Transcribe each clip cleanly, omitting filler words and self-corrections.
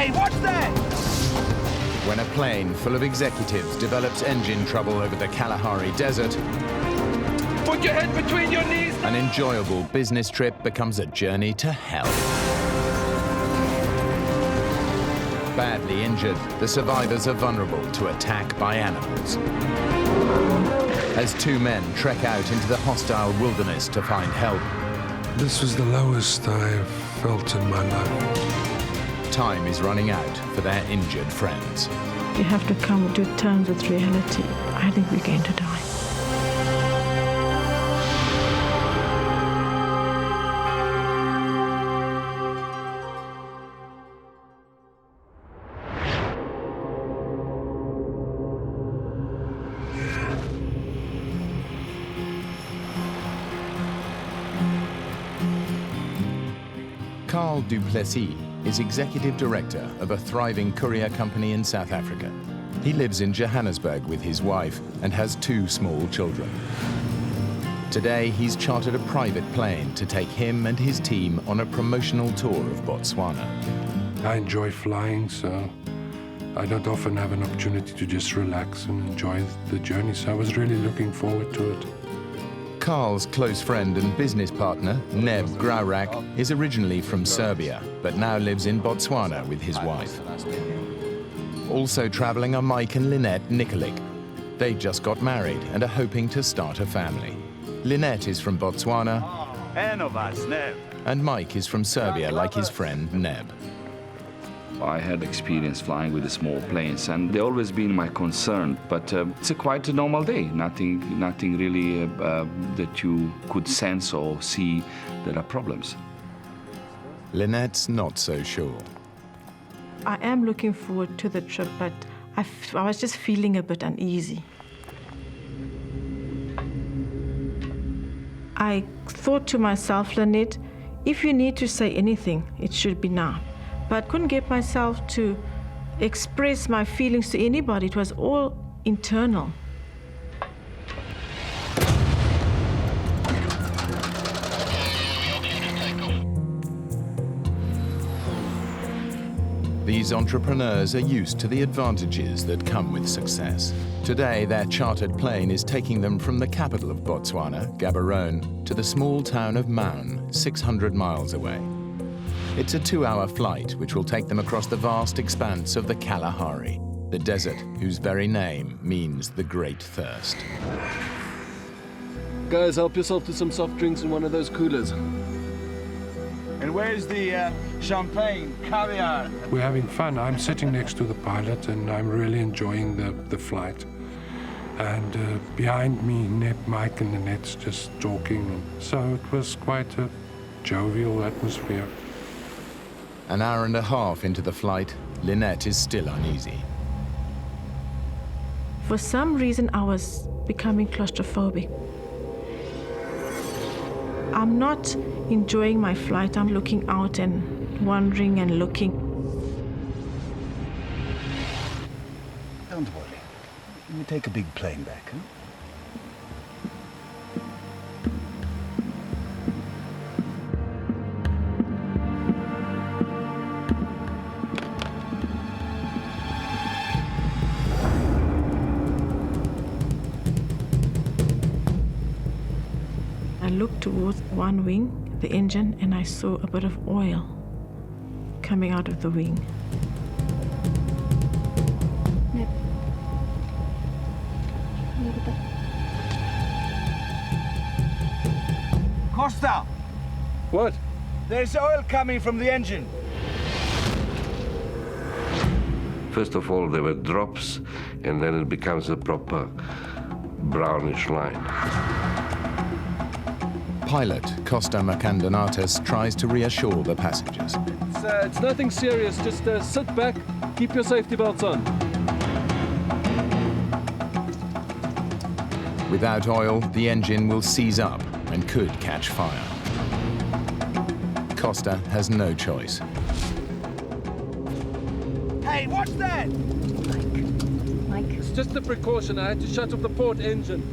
Hey, what's that? When a plane full of executives develops engine trouble over the Kalahari Desert, Put your head between your knees. an enjoyable business trip becomes a journey to hell. Badly injured, the survivors are vulnerable to attack by animals. As two men trek out into the hostile wilderness to find help, This was the lowest I have felt in my life. time is running out for their injured friends. You have to come to terms with reality. I think we're going to die. Carl Duplessis is executive director of a thriving courier company in South Africa. He lives in Johannesburg with his wife and has two small children. Today, he's chartered a private plane to take him and his team on a promotional tour of Botswana. I enjoy flying, so I don't often have an opportunity to just relax and enjoy the journey, so I was really looking forward to it. Carl's close friend and business partner, Neb Graurak, is originally from Serbia, but now lives in Botswana with his wife. Also traveling are Mike and Lynette Nikolic. They just got married and are hoping to start a family. Lynette is from Botswana, and Mike is from Serbia like his friend Neb. I had experience flying with the small planes, and they always been my concern. But it's quite a normal day. Nothing really that you could sense or see there are problems. Lynette's not so sure. I am looking forward to the trip, but I was just feeling a bit uneasy. I thought to myself, Lynette, if you need to say anything, it should be now. But I couldn't get myself to express my feelings to anybody. It was all internal. These entrepreneurs are used to the advantages that come with success. Today, their chartered plane is taking them from the capital of Botswana, Gaborone, to the small town of Maun, 600 miles away. It's a 2-hour flight which will take them across the vast expanse of the Kalahari, the desert whose very name means the great thirst. Guys, help yourself to some soft drinks in one of those coolers. And where's the champagne, caviar? We're having fun. I'm sitting next to the pilot and I'm really enjoying the flight. And behind me, Neb, Mike and Lynette's just talking. So it was quite a jovial atmosphere. An hour and a half into the flight, Lynette is still uneasy. For some reason, I was becoming claustrophobic. I'm not enjoying my flight. I'm looking out and wondering and looking. Don't worry. We take a big plane back, huh? I looked towards one wing, the engine, and I saw a bit of oil coming out of the wing. Neb. Costa, What? there's oil coming from the engine. First of all, there were drops, and then it becomes a proper brownish line. Pilot Costa Macandonatis tries to reassure the passengers. It's nothing serious. Just sit back, keep your safety belts on. Without oil, the engine will seize up and could catch fire. Costa has no choice. Hey, what's that? Mike. It's just a precaution. I had to shut off the port engine.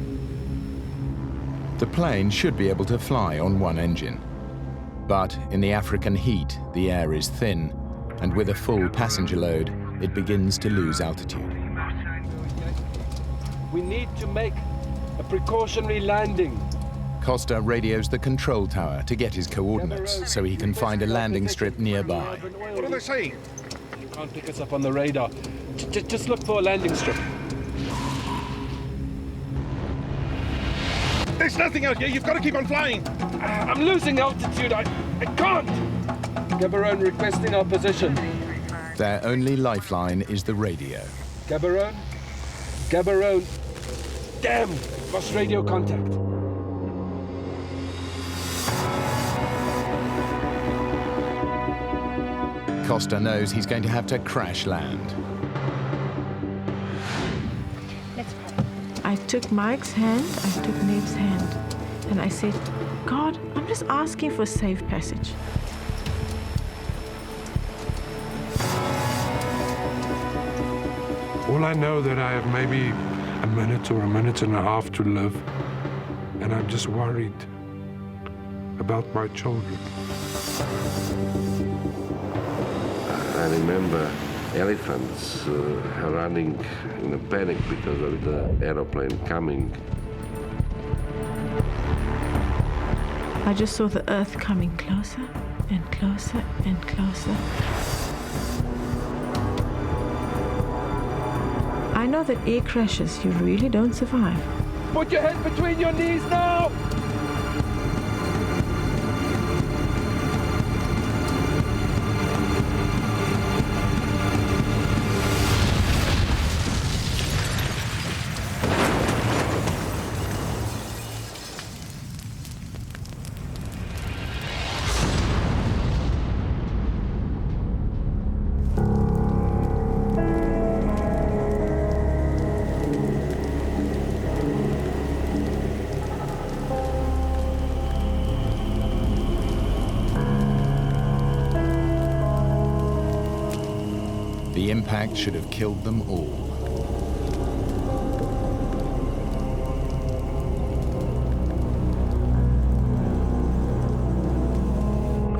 The plane should be able to fly on one engine. But in the African heat, the air is thin, and with a full passenger load, it begins to lose altitude. We need to make a precautionary landing. Costa radios the control tower to get his coordinates so he can find a landing strip nearby. What are they saying? You can't pick us up on the radar. Just look for a landing strip. There's nothing out here. You've got to keep on flying. I'm losing altitude. I can't. Gaborone requesting our position. Their only lifeline is the radio. Gaborone? Gaborone. Damn! Lost radio contact. Costa knows he's going to have to crash land. I took Mike's hand, I took Neb's hand, and I said, God, I'm just asking for safe passage. All I know that I have maybe a minute or a minute and a half to live, and I'm just worried about my children. I remember elephants running in a panic because of the aeroplane coming. I just saw the earth coming closer and closer and closer. I know that air crashes, you really don't survive. Put your head between your knees now! The impact should have killed them all.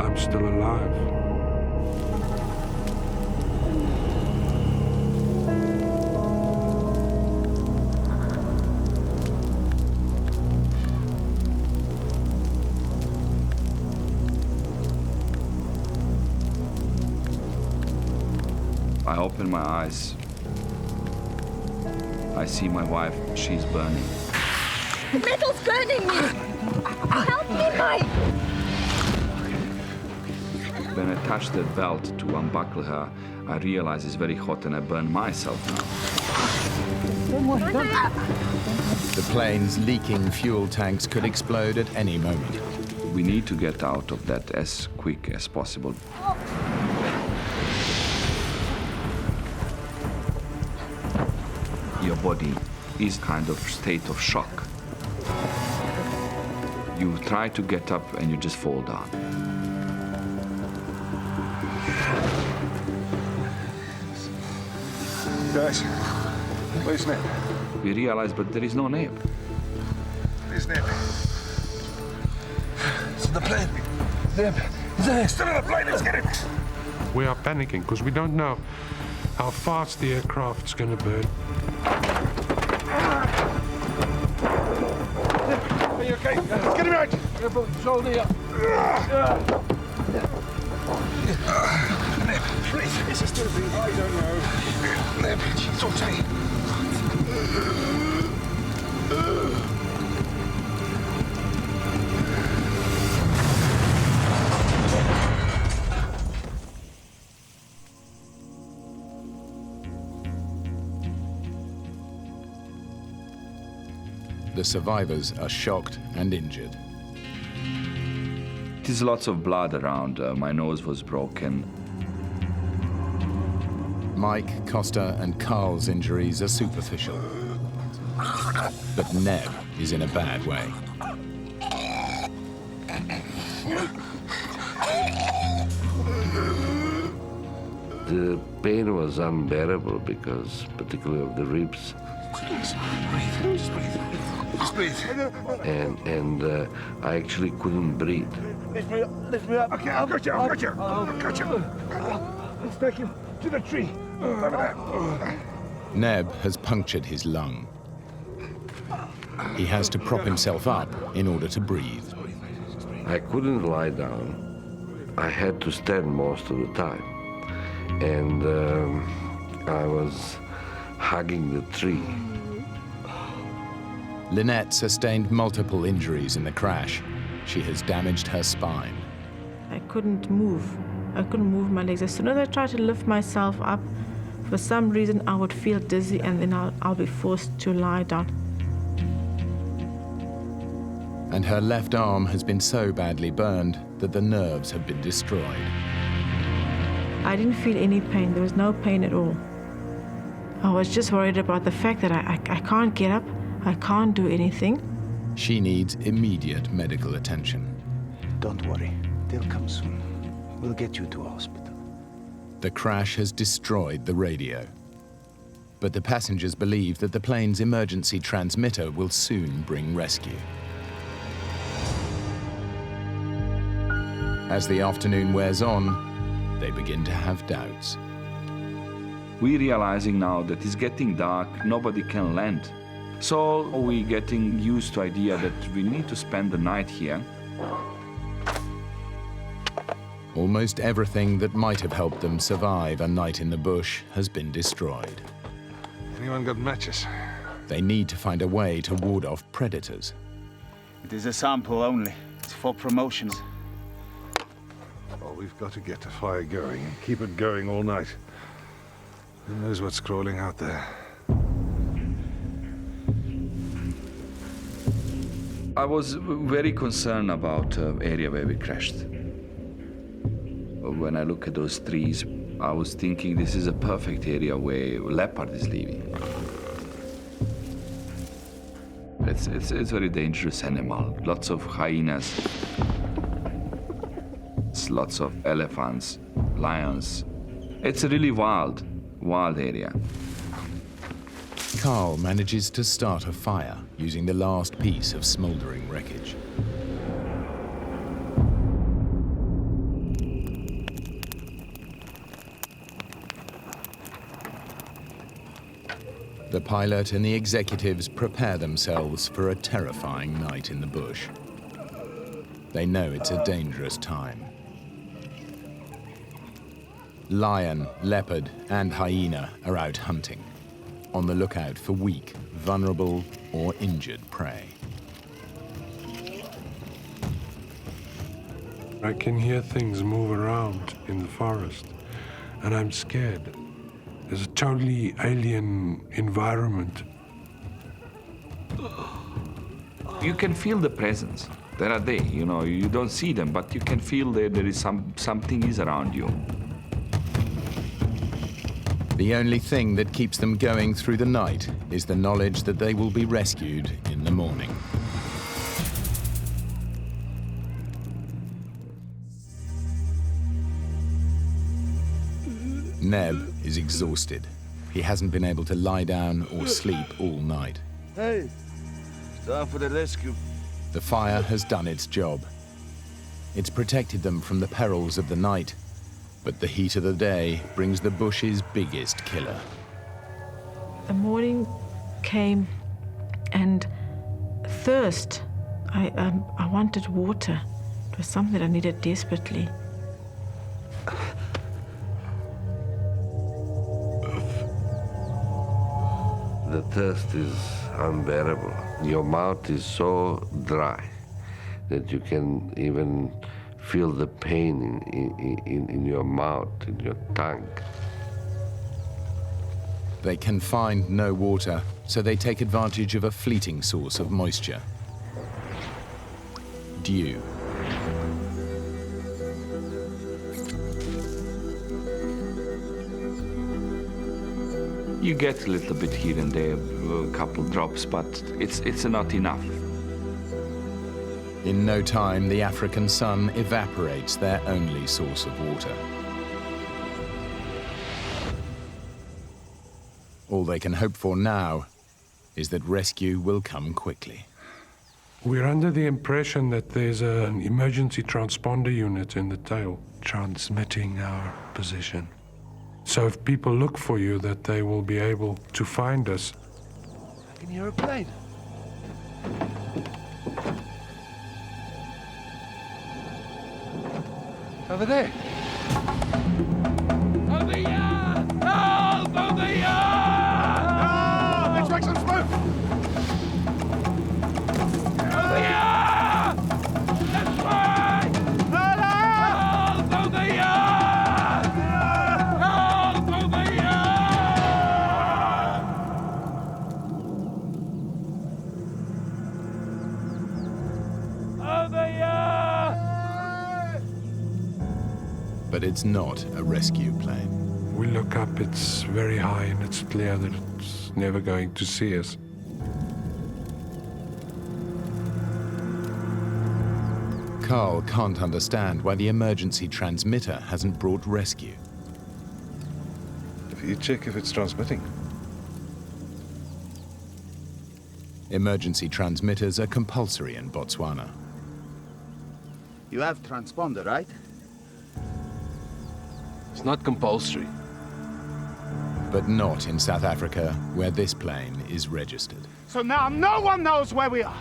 I'm still alive. I open my eyes. I see my wife. She's burning. The metal's burning me! Help me, Mike! When I touch the belt to unbuckle her, I realize it's very hot and I burn myself now. The plane's leaking fuel tanks could explode at any moment. We need to get out of that as quick as possible. Your body is kind of state of shock. You try to get up and you just fall down. Guys, where's Neb? We realize, but there is no name. Where's Neb? It's in the plane. Neb, there. Still in the plane. Let's get him. We are panicking because we don't know how fast the aircraft's going to burn. Are you okay? Get him out. Careful, shoulder up. Neb, please. Is he still breathing? I don't know. Neb, talk to me. The survivors are shocked and injured. There's lots of blood around. My nose was broken. Mike, Costa, and Carl's injuries are superficial. But Neb is in a bad way. The pain was unbearable because, particularly of the ribs. Just breathe. Just breathe. And I actually couldn't breathe. Lift me up. Okay, I'll got you. Let's take him to the tree. Over there. Neb has punctured his lung. He has to prop himself up in order to breathe. I couldn't lie down. I had to stand most of the time. And I was hugging the tree. Lynette sustained multiple injuries in the crash. She has damaged her spine. I couldn't move. I couldn't move my legs. As soon as I tried to lift myself up, for some reason I would feel dizzy and then I'll be forced to lie down. And her left arm has been so badly burned that the nerves have been destroyed. I didn't feel any pain. There was no pain at all. I was just worried about the fact that I can't get up. I can't do anything. She needs immediate medical attention. Don't worry. They'll come soon. We'll get you to a hospital. The crash has destroyed the radio. But the passengers believe that the plane's emergency transmitter will soon bring rescue. As the afternoon wears on, they begin to have doubts. We're realizing now that it's getting dark, nobody can land. So we're getting used to the idea that we need to spend the night here. Almost everything that might have helped them survive a night in the bush has been destroyed. Anyone got matches? They need to find a way to ward off predators. It is a sample only. It's for promotions. Well, we've got to get the fire going and keep it going all night. Who knows what's crawling out there? I was very concerned about the area where we crashed. When I look at those trees, I was thinking this is a perfect area where leopard is living. It's a very dangerous animal. Lots of hyenas, lots of elephants, lions. It's a really wild area. Carl manages to start a fire using the last piece of smoldering wreckage. The pilot and the executives prepare themselves for a terrifying night in the bush. They know it's a dangerous time. Lion, leopard, and hyena are out hunting, on the lookout for weak, vulnerable, or injured prey. I can hear things move around in the forest, and I'm scared. There's a totally alien environment. You can feel the presence. There are they, you know, you don't see them, but you can feel that there is something is around you. The only thing that keeps them going through the night is the knowledge that they will be rescued in the morning. Neb is exhausted. He hasn't been able to lie down or sleep all night. Hey, time for the rescue. The fire has done its job. It's protected them from the perils of the night, but the heat of the day brings the bush's biggest killer. The morning came and thirst. I wanted water. It was something that I needed desperately. The thirst is unbearable. Your mouth is so dry that you can even feel the pain in your mouth, in your tongue. They can find no water, so they take advantage of a fleeting source of moisture. Dew. You get a little bit here and there, a couple drops, but it's not enough. In no time, the African sun evaporates their only source of water. All they can hope for now is that rescue will come quickly. We're under the impression that there's an emergency transponder unit in the tail transmitting our position. So if people look for you, that they will be able to find us. I can hear a plane. Over there. Over here! Help! Over here! Ah! Let's make some smoke! Over here! That's right! Help! Over here! Help! Over here! Over here! But it's not a rescue plane. We look up, it's very high, and it's clear that it's never going to see us. Carl can't understand why the emergency transmitter hasn't brought rescue. If you check if it's transmitting. Emergency transmitters are compulsory in Botswana. You have transponder, right? It's not compulsory. But not in South Africa, where this plane is registered. So now no one knows where we are.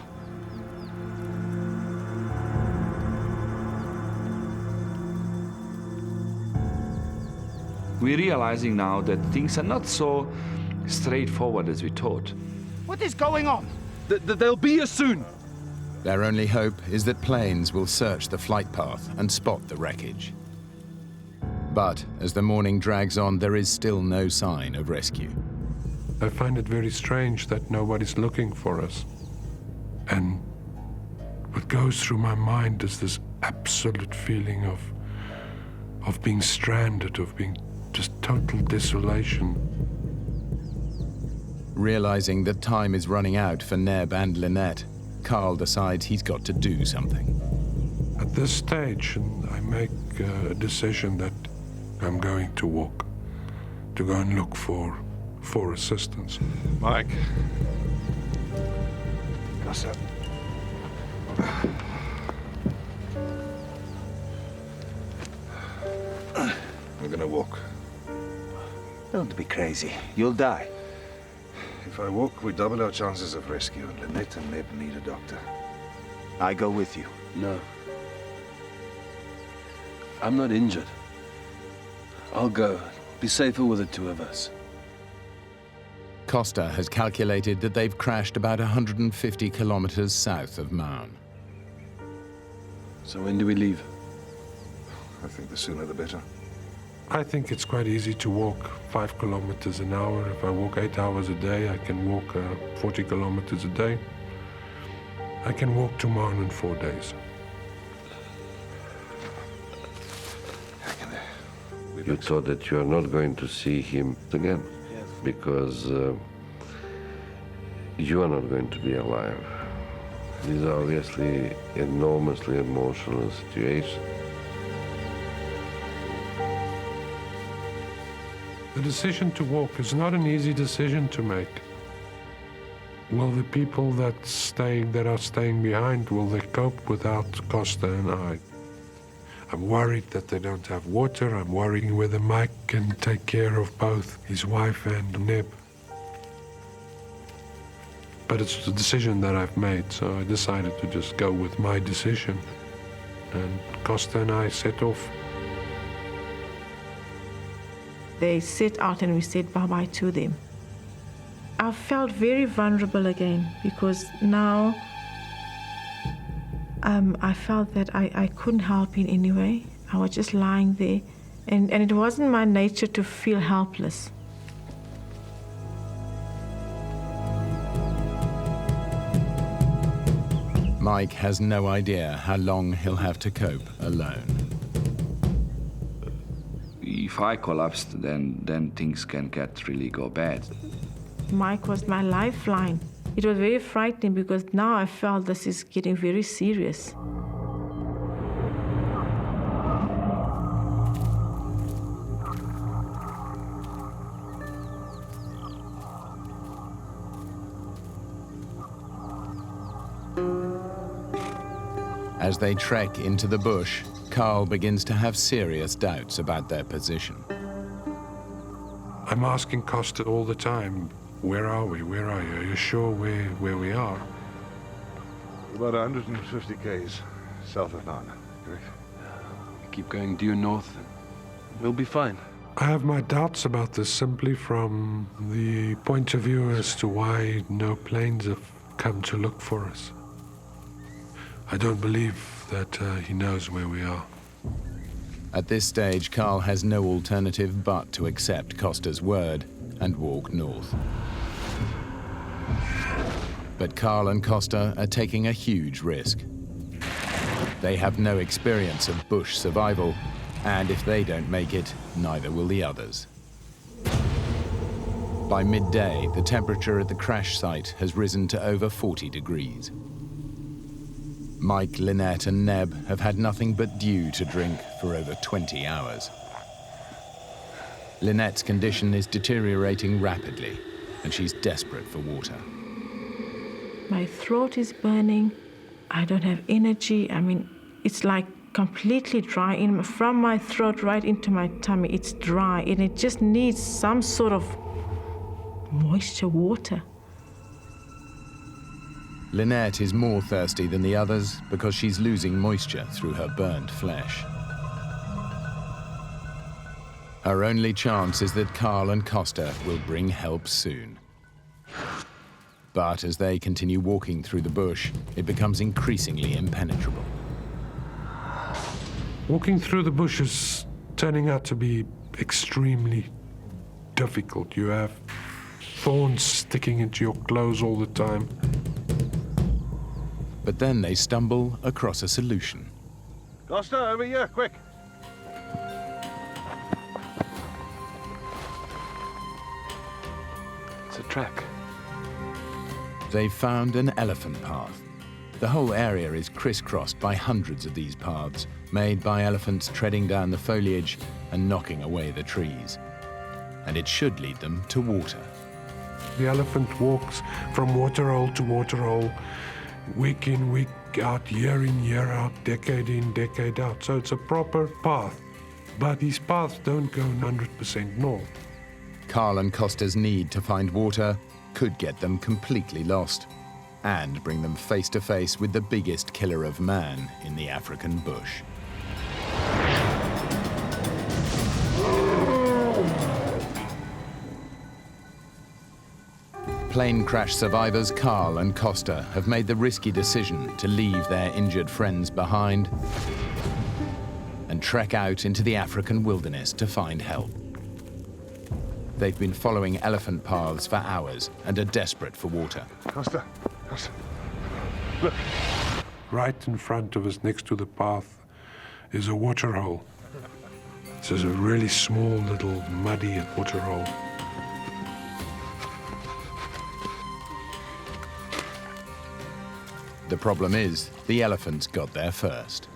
We're realizing now that things are not so straightforward as we thought. What is going on? They'll be here soon. Their only hope is that planes will search the flight path and spot the wreckage. But as the morning drags on, there is still no sign of rescue. I find it very strange that nobody's looking for us. And what goes through my mind is this absolute feeling of being stranded, of being just total desolation. Realizing that time is running out for Neb and Lynette, Carl decides he's got to do something. At this stage, I make a decision that I'm going to walk, to go and look for assistance. Mike. Gossip. We're gonna walk. Don't be crazy. You'll die. If I walk, we double our chances of rescue, and Lynette and Neb need a doctor. I go with you. No. I'm not injured. I'll go. Be safer with the two of us. Costa has calculated that they've crashed about 150 kilometers south of Maun. So when do we leave? I think the sooner the better. I think it's quite easy to walk 5 kilometers an hour. If I walk 8 hours a day, I can walk 40 kilometers a day. I can walk to Maun in 4 days. You thought that you are not going to see him again, because you are not going to be alive. These are obviously enormously emotional situations. The decision to walk is not an easy decision to make. Will the people that are staying behind, will they cope without Costa and I? I'm worried that they don't have water. I'm worrying whether Mike can take care of both his wife and Neb. But it's the decision that I've made, so I decided to just go with my decision. And Costa and I set off. They set out and we said bye-bye to them. I felt very vulnerable again because now I felt that I couldn't help in any way. I was just lying there, and it wasn't my nature to feel helpless. Mike has no idea how long he'll have to cope alone. If I collapsed, then things can go bad. Mike was my lifeline. It was very frightening because now I felt this is getting very serious. As they trek into the bush, Carl begins to have serious doubts about their position. I'm asking Costa all the time, where are we? Where are you? Are you sure where we are? About 150 k's south of Nana, correct? Keep going due north. We'll be fine. I have my doubts about this simply from the point of view as to why no planes have come to look for us. I don't believe that he knows where we are. At this stage, Carl has no alternative but to accept Costa's word and walk north. But Carl and Costa are taking a huge risk. They have no experience of bush survival, and if they don't make it, neither will the others. By midday, the temperature at the crash site has risen to over 40 degrees. Mike, Lynette and Neb have had nothing but dew to drink for over 20 hours. Lynette's condition is deteriorating rapidly, and she's desperate for water. My throat is burning. I don't have energy. I mean, it's like completely dry. From my throat right into my tummy, it's dry, and it just needs some sort of moisture, water. Lynette is more thirsty than the others because she's losing moisture through her burnt flesh. Her only chance is that Carl and Costa will bring help soon. But as they continue walking through the bush, it becomes increasingly impenetrable. Walking through the bush is turning out to be extremely difficult. You have thorns sticking into your clothes all the time. But then they stumble across a solution. Costa, over here, quick! It's a track. They've found an elephant path. The whole area is crisscrossed by hundreds of these paths, made by elephants treading down the foliage and knocking away the trees. And it should lead them to water. The elephant walks from waterhole to waterhole, week in, week out, year in, year out, decade in, decade out. So it's a proper path. But these paths don't go 100% north. Carl and Costa's need to find water could get them completely lost and bring them face to face with the biggest killer of man in the African bush. Plane crash survivors Carl and Costa have made the risky decision to leave their injured friends behind and trek out into the African wilderness to find help. They've been following elephant paths for hours and are desperate for water. Costa, Costa, look. Right in front of us, next to the path, is a waterhole. It's just a really small, little, muddy waterhole. The problem is, the elephants got there first.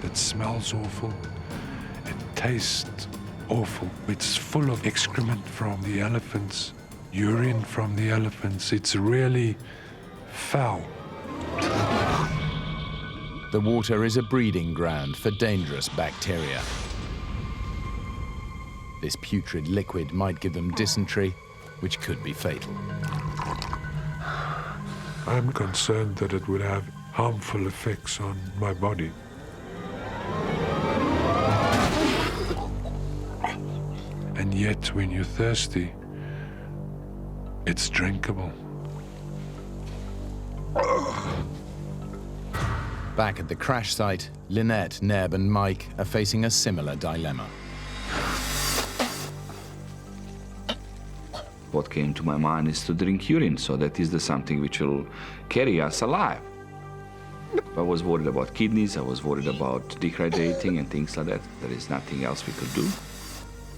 It smells awful. It tastes awful. It's full of excrement from the elephants, urine from the elephants. It's really foul. The water is a breeding ground for dangerous bacteria. This putrid liquid might give them dysentery, which could be fatal. I'm concerned that it would have harmful effects on my body. And yet, when you're thirsty, it's drinkable. Back at the crash site, Lynette, Neb and Mike are facing a similar dilemma. What came to my mind is to drink urine, so that is the something which will carry us alive. I was worried about kidneys, I was worried about dehydrating and things like that. There is nothing else we could do.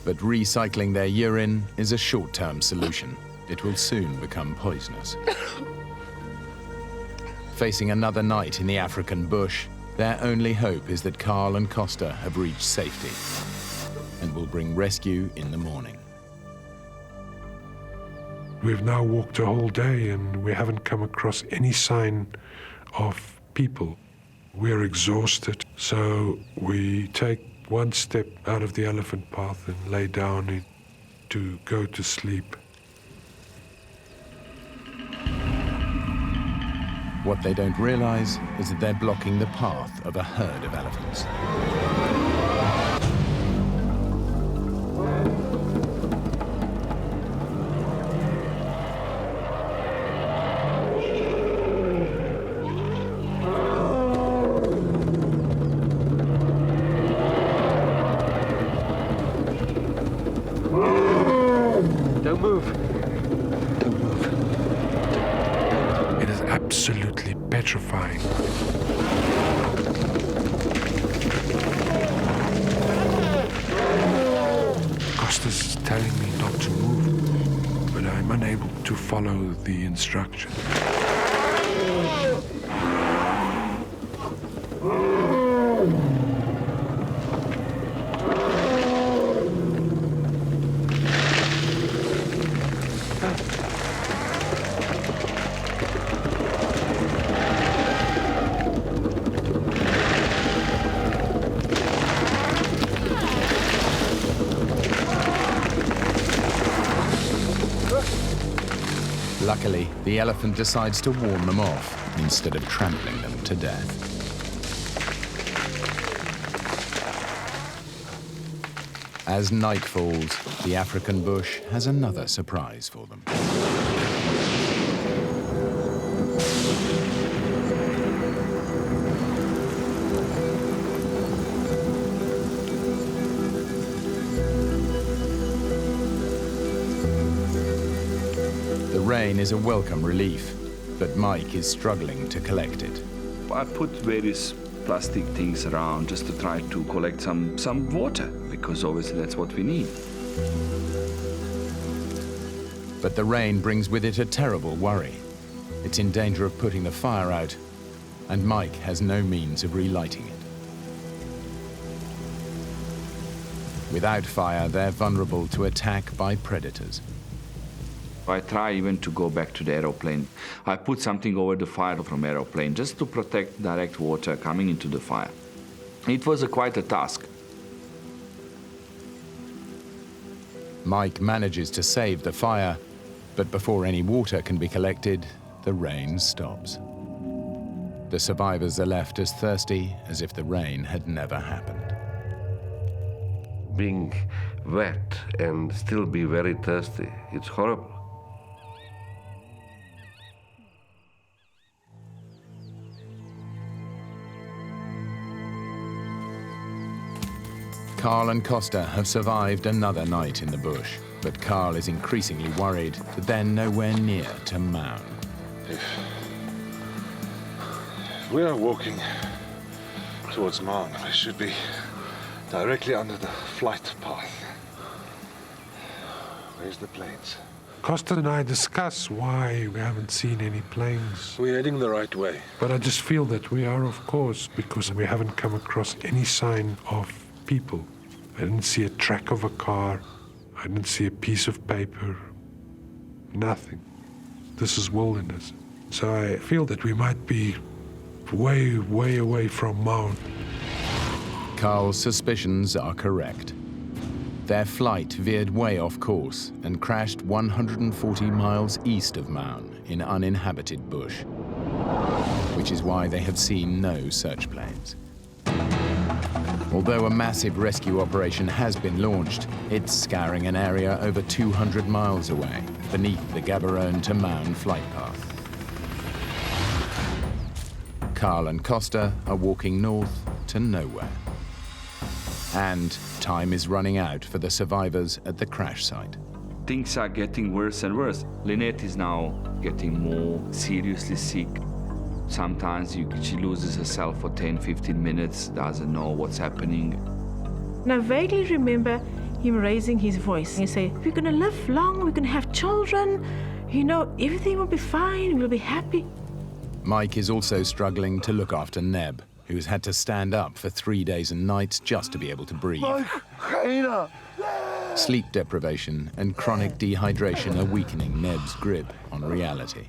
But recycling their urine is a short-term solution. It will soon become poisonous. Facing another night in the African bush, their only hope is that Carl and Costa have reached safety and will bring rescue in the morning. We've now walked a whole day and we haven't come across any sign of people. We're exhausted, so we take one step out of the elephant path and lay down to go to sleep. What they don't realize is that they're blocking the path of a herd of elephants. Don't move. Don't move. It is absolutely petrifying. Costas is telling me not to move, but I'm unable to follow the instructions. Luckily, the elephant decides to warn them off instead of trampling them to death. As night falls, the African bush has another surprise for them. The rain is a welcome relief, but Mike is struggling to collect it. I put various plastic things around just to try to collect some water, because obviously that's what we need. But the rain brings with it a terrible worry. It's in danger of putting the fire out, and Mike has no means of relighting it. Without fire, they're vulnerable to attack by predators. I try even to go back to the aeroplane. I put something over the fire from aeroplane just to protect direct water coming into the fire. It was quite a task. Mike manages to save the fire, but before any water can be collected, the rain stops. The survivors are left as thirsty as if the rain had never happened. Being wet and still be very thirsty, it's horrible. Carl and Costa have survived another night in the bush, but Carl is increasingly worried that they're nowhere near to Mound. If we are walking towards Mound, we should be directly under the flight path. Where's the planes? Costa and I discuss why we haven't seen any planes. We're heading the right way. But I just feel that we are, of course, because we haven't come across any sign of people. I didn't see a track of a car. I didn't see a piece of paper. Nothing. This is wilderness. So I feel that we might be way, way away from Mound. Carl's suspicions are correct. Their flight veered way off course and crashed 140 miles east of Mound in uninhabited bush, which is why they have seen no search planes. Although a massive rescue operation has been launched, it's scouring an area over 200 miles away, beneath the Gaborone to Mound flight path. Carl and Costa are walking north to nowhere. And time is running out for the survivors at the crash site. Things are getting worse and worse. Lynette is now getting more seriously sick. Sometimes she loses herself for 10, 15 minutes, doesn't know what's happening. And I vaguely remember him raising his voice. He said, we're going to live long, we're going to have children, you know, everything will be fine, we'll be happy. Mike is also struggling to look after Neb, who's had to stand up for 3 days and nights just to be able to breathe. Sleep deprivation and chronic dehydration are weakening Neb's grip on reality.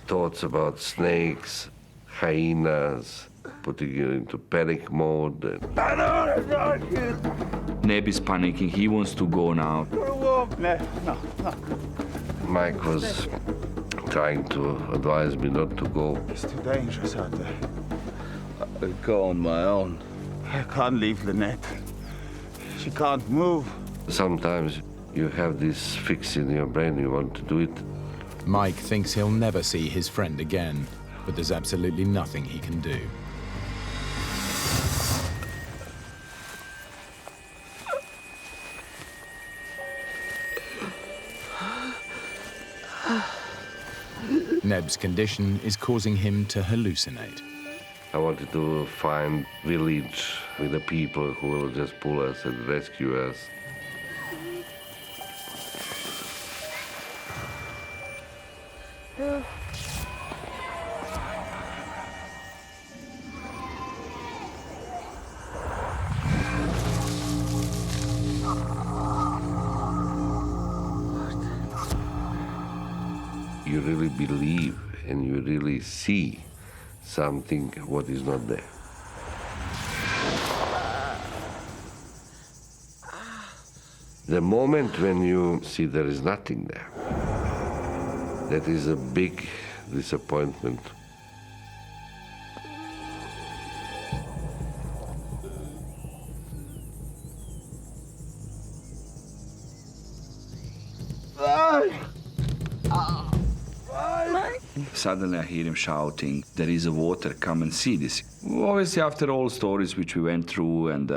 Thoughts about snakes, hyenas, putting you into panic mode. Neb is panicking. He wants to go now. Mike was trying to advise me not to go. It's too dangerous out there. I go on my own. I can't leave Lynette. She can't move. Sometimes you have this fix in your brain, you want to do it. Mike thinks he'll never see his friend again, but there's absolutely nothing he can do. Neb's condition is causing him to hallucinate. I wanted to find village with the people who will just pull us and rescue us. You really believe and you really see something what is not there. The moment when you see there is nothing there, that is a big disappointment. Suddenly I hear him shouting, "There is a water, come and see this." Obviously, after all stories which we went through, and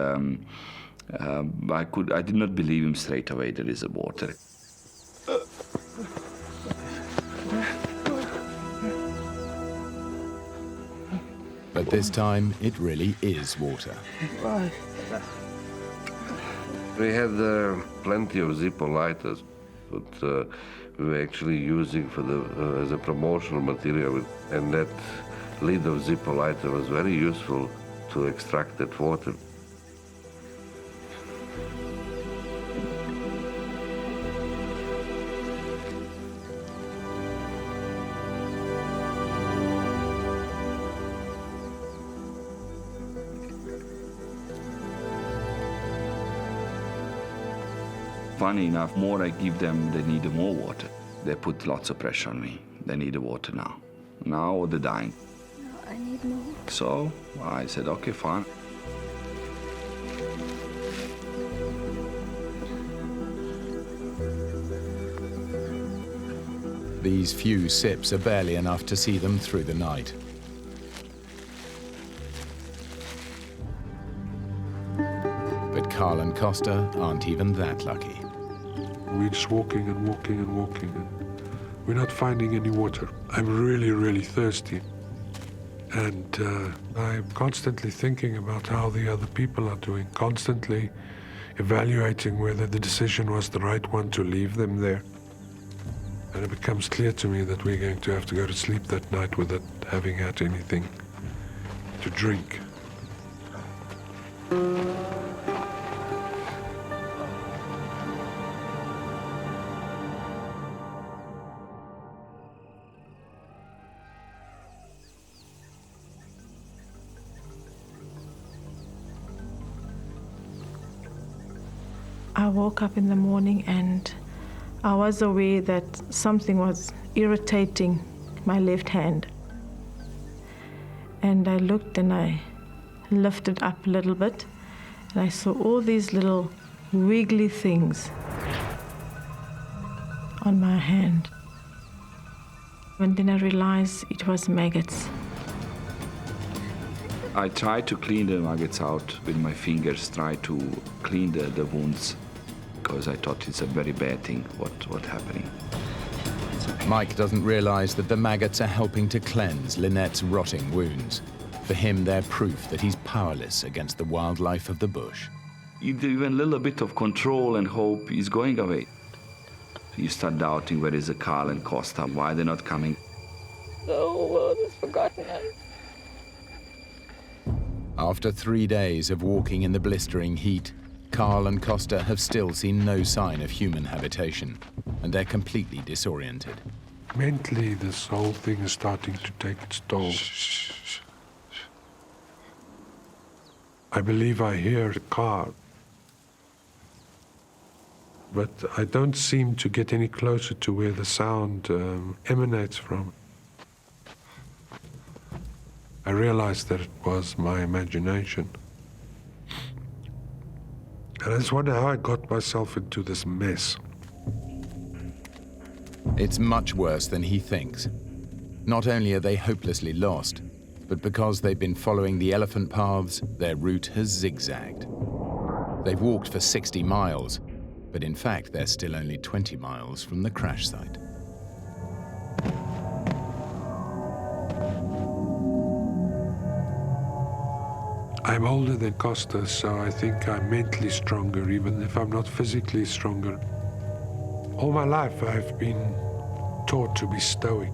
I did not believe him straight away, there is a water. But this time, it really is water. We had plenty of Zippo lighters, but we were actually using for as a promotional material, and that lid of Zippo lighter was very useful to extract that water. Funny enough, more I give them, they need more water. They put lots of pressure on me. They need the water now. Now or they're dying. No, I need more. So I said, okay, fine. These few sips are barely enough to see them through the night. But Carl and Costa aren't even that lucky. We're just walking and walking and walking, and we're not finding any water. I'm really, really thirsty. And I'm constantly thinking about how the other people are doing, constantly evaluating whether the decision was the right one to leave them there. And it becomes clear to me that we're going to have to go to sleep that night without having had anything to drink. I woke up in the morning and I was aware that something was irritating my left hand. And I looked and I lifted up a little bit and I saw all these little wiggly things on my hand. And then I realized it was maggots. I tried to clean the maggots out with my fingers, try to clean the wounds, because I thought it's a very bad thing what happening. Mike doesn't realize that the maggots are helping to cleanse Lynette's rotting wounds. For him, they're proof that he's powerless against the wildlife of the bush. Even a little bit of control and hope is going away. You start doubting, where is Carl and Costa? Why they're not coming? The whole world has forgotten us. After 3 days of walking in the blistering heat, Carl and Costa have still seen no sign of human habitation, and they're completely disoriented. Mentally, this whole thing is starting to take its toll. I believe I hear a car, but I don't seem to get any closer to where the sound emanates from. I realized that it was my imagination. And I just wonder how I got myself into this mess. It's much worse than he thinks. Not only are they hopelessly lost, but because they've been following the elephant paths, their route has zigzagged. They've walked for 60 miles, but in fact they're still only 20 miles from the crash site. I'm older than Costa, so I think I'm mentally stronger, even if I'm not physically stronger. All my life I've been taught to be stoic.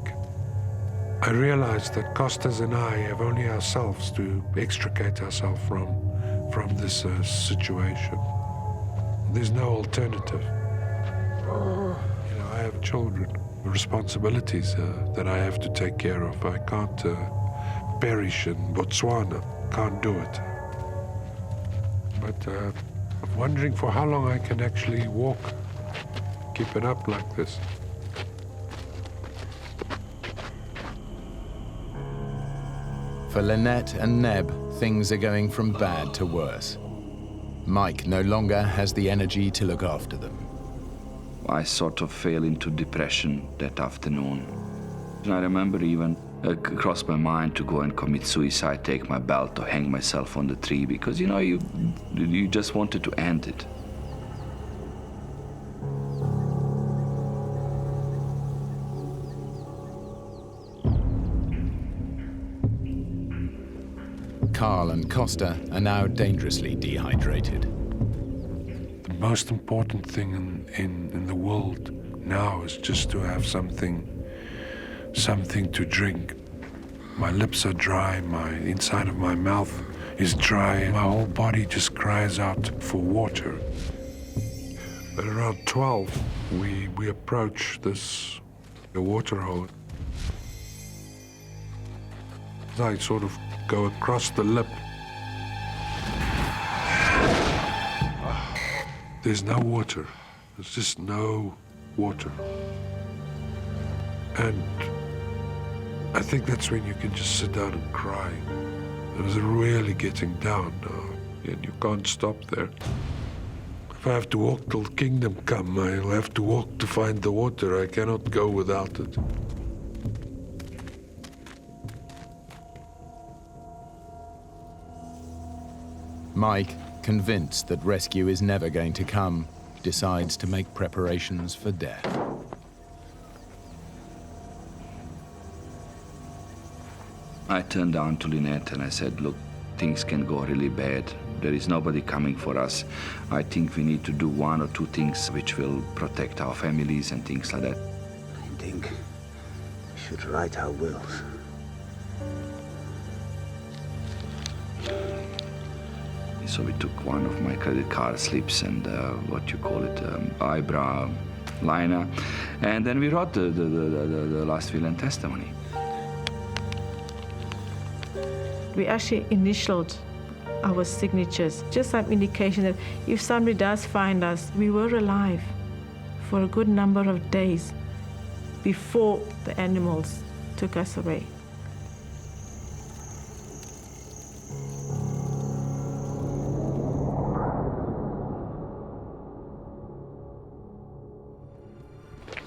I realize that Costas and I have only ourselves to extricate ourselves from this situation. There's no alternative. You know, I have children, responsibilities that I have to take care of. I can't perish in Botswana. Can't do it. But I'm wondering for how long I can actually walk, keep it up like this. For Lynette and Neb, things are going from bad to worse. Mike no longer has the energy to look after them. I sort of fell into depression that afternoon. And I remember even it crossed my mind to go and commit suicide, take my belt or hang myself on the tree, because, you know, you just wanted to end it. Carl and Costa are now dangerously dehydrated. The most important thing in the world now is just to have something to drink. My lips are dry, my inside of my mouth is dry, my whole body just cries out for water. At around 12, we approach the water hole. I sort of go across the lip. There's no water. There's just no water. And I think that's when you can just sit down and cry. It was really getting down now, and you can't stop there. If I have to walk till kingdom come, I'll have to walk to find the water. I cannot go without it. Mike, convinced that rescue is never going to come, decides to make preparations for death. I turned down to Lynette and I said, look, things can go really bad. There is nobody coming for us. I think we need to do one or two things which will protect our families and things like that. I think we should write our wills. So we took one of my credit card slips and eyebrow liner, and then we wrote the last will and testimony. We actually initialed our signatures, just some indication that if somebody does find us, we were alive for a good number of days before the animals took us away.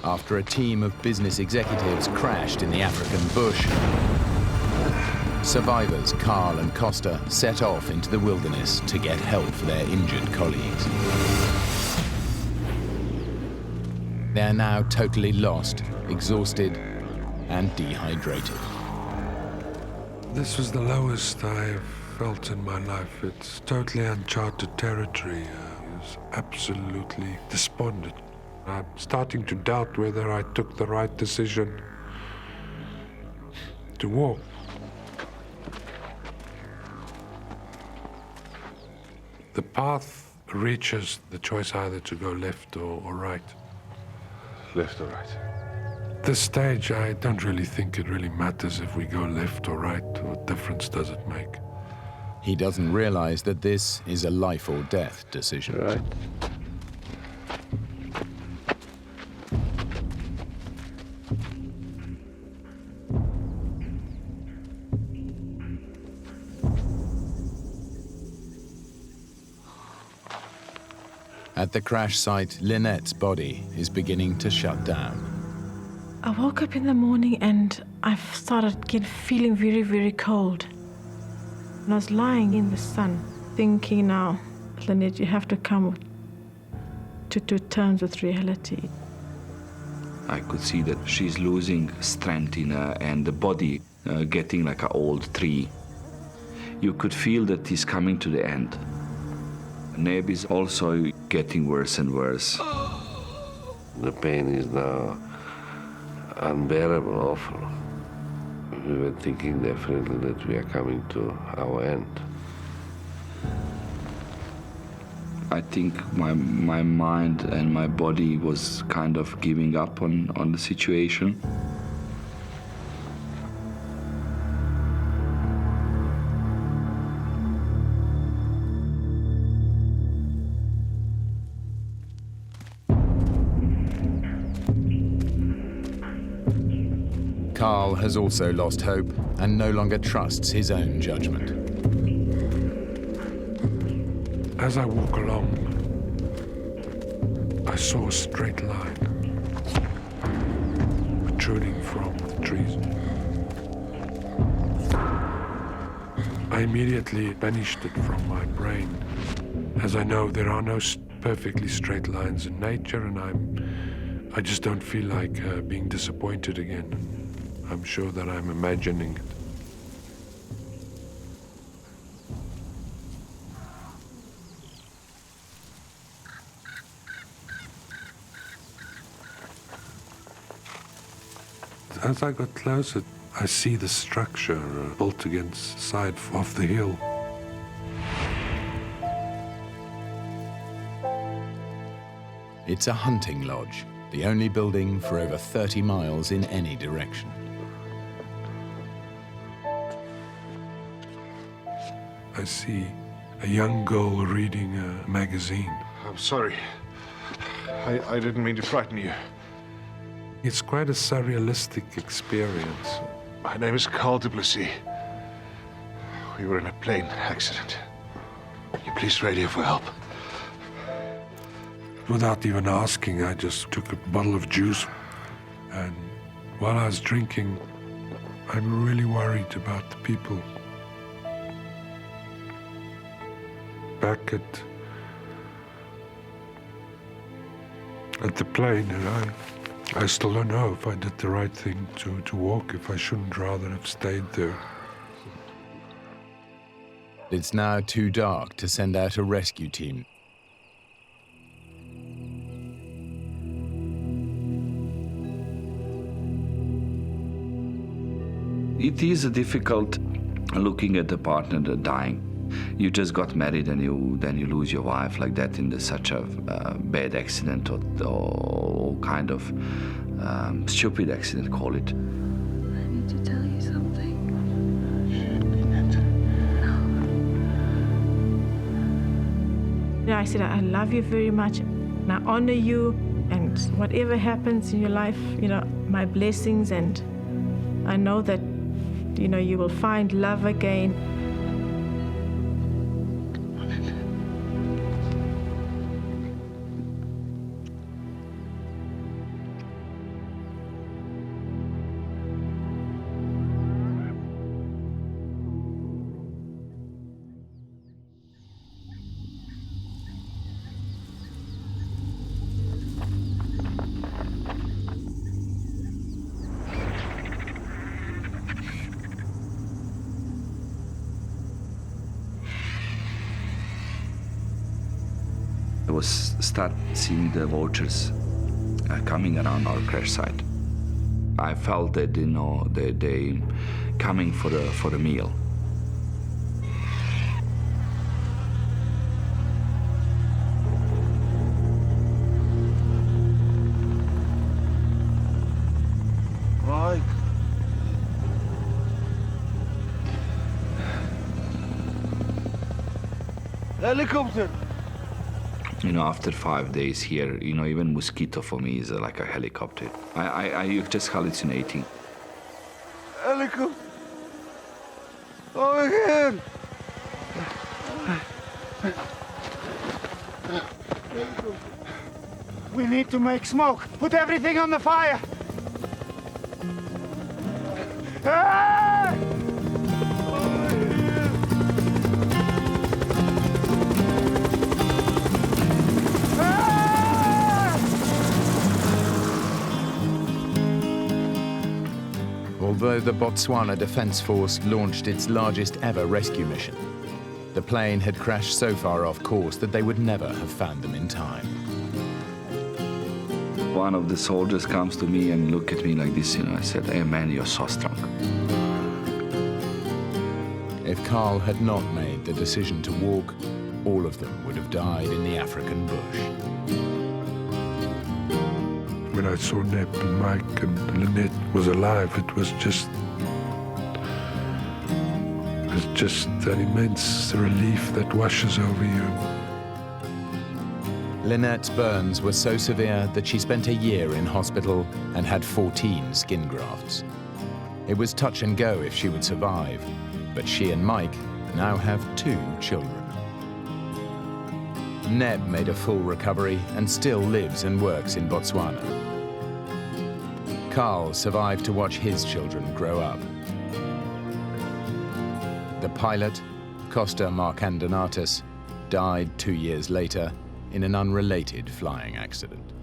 After a team of business executives crashed in the African bush, survivors Carl and Costa set off into the wilderness to get help for their injured colleagues. They are now totally lost, exhausted, and dehydrated. This was the lowest I've felt in my life. It's totally uncharted territory. I was absolutely despondent. I'm starting to doubt whether I took the right decision to walk. The path reaches the choice either to go left or right. Left or right? At this stage, I don't really think it really matters if we go left or right. What difference does it make? He doesn't realize that this is a life or death decision. Right. At the crash site, Lynette's body is beginning to shut down. I woke up in the morning and I started feeling very, very cold. And I was lying in the sun, thinking now, Lynette, you have to come to terms with reality. I could see that she's losing strength in her and the body getting like an old tree. You could feel that he's coming to the end. Neb is also getting worse and worse. The pain is now unbearable, awful. We were thinking definitely that we are coming to our end. I think my mind and my body was kind of giving up on the situation. Carl has also lost hope and no longer trusts his own judgment. As I walk along, I saw a straight line protruding from the trees. I immediately banished it from my brain, as I know there are no perfectly straight lines in nature, and I just don't feel like being disappointed again. I'm sure that I'm imagining it. As I got closer, I see the structure built against the side of the hill. It's a hunting lodge, the only building for over 30 miles in any direction. I see a young girl reading a magazine. I'm sorry. I didn't mean to frighten you. It's quite a surrealistic experience. My name is Carl de Blessy. We were in a plane accident. Can you please radio for help? Without even asking, I just took a bottle of juice. And while I was drinking, I'm really worried about the people. Back at the plane, and I still don't know if I did the right thing to walk, if I shouldn't rather have stayed there. It's now too dark to send out a rescue team. It is difficult looking at the partner that dying. You just got married and then you lose your wife like that in such a bad accident or kind of stupid accident, call it. I need to tell you something. I said, I love you very much, and I honor you, and whatever happens in your life, my blessings, and I know that, you will find love again. I start seeing the vultures coming around our crash site. I felt that they coming for the meal. Mike. Helicopter! You know, after 5 days here, you know, even mosquito for me is like a helicopter. You're just hallucinating. Helicopter! Over here! We need to make smoke. Put everything on the fire. Ah! Although the Botswana Defence Force launched its largest ever rescue mission, the plane had crashed so far off course that they would never have found them in time. One of the soldiers comes to me and look at me like this, you know. I said, "Hey man, you're so strong." If Carl had not made the decision to walk, all of them would have died in the African bush. When I saw Neb and Mike and Lynette was alive, it was just an immense relief that washes over you. Lynette's burns were so severe that she spent a year in hospital and had 14 skin grafts. It was touch and go if she would survive, but she and Mike now have 2 children. Neb made a full recovery and still lives and works in Botswana. Carl survived to watch his children grow up. The pilot, Costa Markandonatis, died 2 years later in an unrelated flying accident.